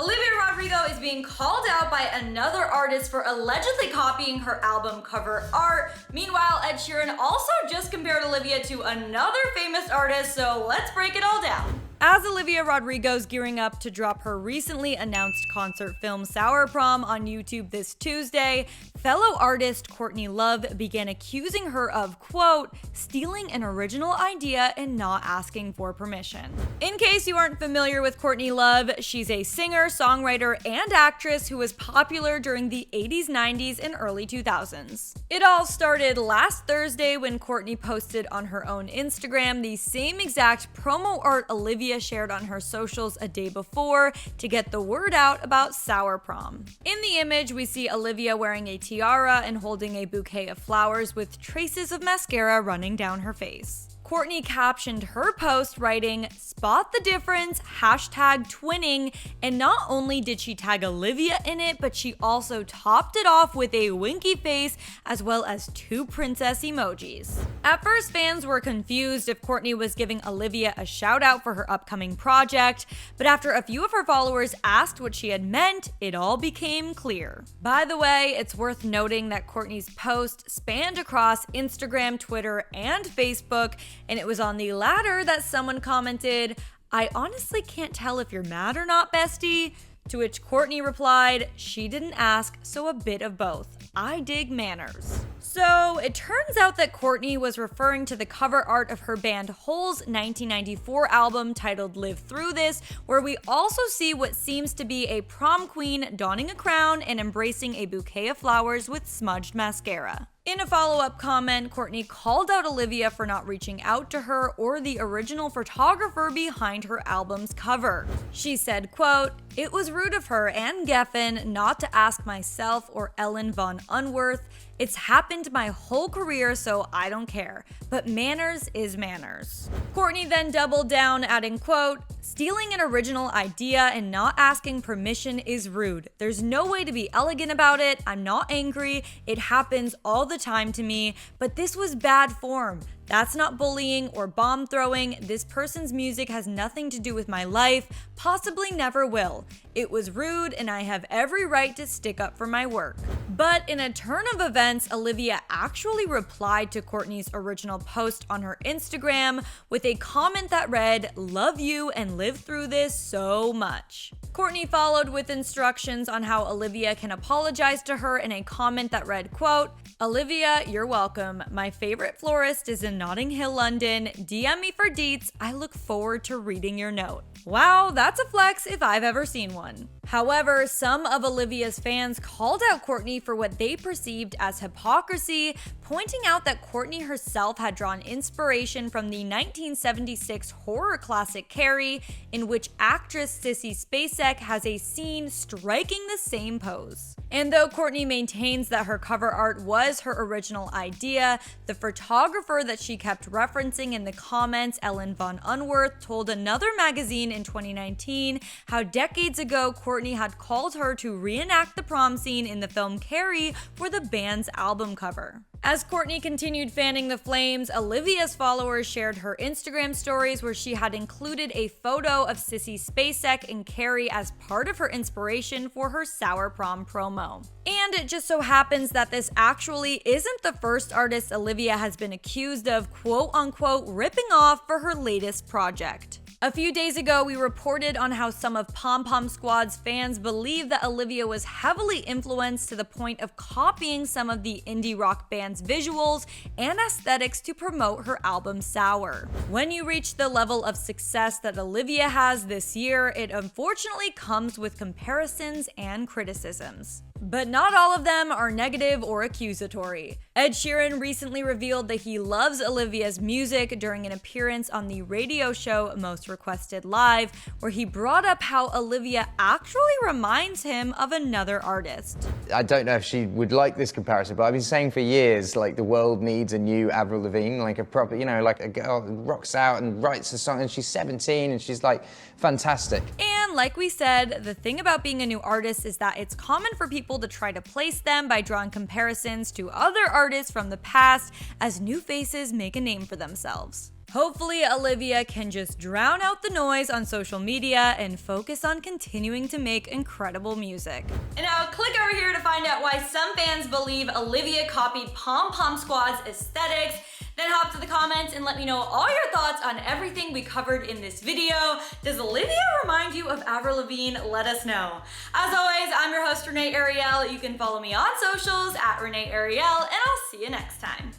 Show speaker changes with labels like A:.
A: Olivia Rodrigo is being called out by another artist for allegedly copying her album cover art. Meanwhile, Ed Sheeran also just compared Olivia to another famous artist, so let's break it all down. As Olivia Rodrigo's gearing up to drop her recently announced concert film Sour Prom on YouTube this Tuesday, fellow artist Courtney Love began accusing her of, quote, stealing an original idea and not asking for permission. In case you aren't familiar with Courtney Love, she's a singer, songwriter, and actress who was popular during the 80s, 90s, and early 2000s. It all started last Thursday when Courtney posted on her own Instagram the same exact promo art Olivia shared on her socials a day before to get the word out about Sour Prom. In the image, we see Olivia wearing a tiara and holding a bouquet of flowers with traces of mascara running down her face. Courtney captioned her post writing, "Spot the difference, #twinning," and not only did she tag Olivia in it, but she also topped it off with a winky face as well as 2 princess emojis. At first, fans were confused if Courtney was giving Olivia a shout out for her upcoming project, but after a few of her followers asked what she had meant, it all became clear. By the way, it's worth noting that Courtney's post spanned across Instagram, Twitter, and Facebook, and it was on the latter that someone commented, "I honestly can't tell if you're mad or not, bestie," to which Courtney replied, "She didn't ask, so a bit of both. I dig manners." So it turns out that Courtney was referring to the cover art of her band Hole's 1994 album titled Live Through This, where we also see what seems to be a prom queen donning a crown and embracing a bouquet of flowers with smudged mascara. In a follow-up comment, Courtney called out Olivia for not reaching out to her or the original photographer behind her album's cover. She said, quote, "It was rude of her and Geffen not to ask myself or Ellen von Unworth. It's happened my whole career, so I don't care. But manners is manners." Courtney then doubled down, adding, quote, "Stealing an original idea and not asking permission is rude. There's no way to be elegant about it. I'm not angry. It happens all the time to me, but this was bad form. That's not bullying or bomb throwing. This person's music has nothing to do with my life, possibly never will. It was rude and I have every right to stick up for my work." But in a turn of events, Olivia actually replied to Courtney's original post on her Instagram with a comment that read, "Love you and live through this so much." Courtney followed with instructions on how Olivia can apologize to her in a comment that read, quote, "Olivia, you're welcome. My favorite florist is in Notting Hill, London. DM me for deets. I look forward to reading your note." Wow, that's a flex if I've ever seen one. However, some of Olivia's fans called out Courtney for what they perceived as hypocrisy, pointing out that Courtney herself had drawn inspiration from the 1976 horror classic Carrie, in which actress Sissy Spacek has a scene striking the same pose. And though Courtney maintains that her cover art was her original idea, the photographer that she kept referencing in the comments, Ellen von Unworth, told another magazine in 2019 how decades ago Courtney had called her to reenact the prom scene in the film Carrie for the band's album cover. As Courtney continued fanning the flames, Olivia's followers shared her Instagram stories where she had included a photo of Sissy Spacek and Carrie as part of her inspiration for her Sour Prom promo. And it just so happens that this actually isn't the first artist Olivia has been accused of quote-unquote ripping off for her latest project. A few days ago, we reported on how some of Pom Pom Squad's fans believe that Olivia was heavily influenced to the point of copying some of the indie rock band's visuals and aesthetics to promote her album Sour. When you reach the level of success that Olivia has this year, it unfortunately comes with comparisons and criticisms. But not all of them are negative or accusatory. Ed Sheeran recently revealed that he loves Olivia's music during an appearance on the radio show Most Requested Live, where he brought up how Olivia actually reminds him of another artist.
B: I don't know if she would like this comparison, but I've been saying for years, like, the world needs a new Avril Lavigne, like a proper, you know, like a girl who rocks out and writes a song, and she's 17 and she's like fantastic.
A: And like we said, the thing about being a new artist is that it's common for people to try to place them by drawing comparisons to other artists from the past as new faces make a name for themselves. Hopefully, Olivia can just drown out the noise on social media and focus on continuing to make incredible music. And now click over here to find out why some fans believe Olivia copied Pom Pom Squad's aesthetics. Then hop to the comments and let me know all your thoughts on everything we covered in this video. Does Olivia remind you of Avril Lavigne? Let us know. As always, I'm your host, Renee Ariel. You can follow me on socials at Renee Ariel, and I'll see you next time.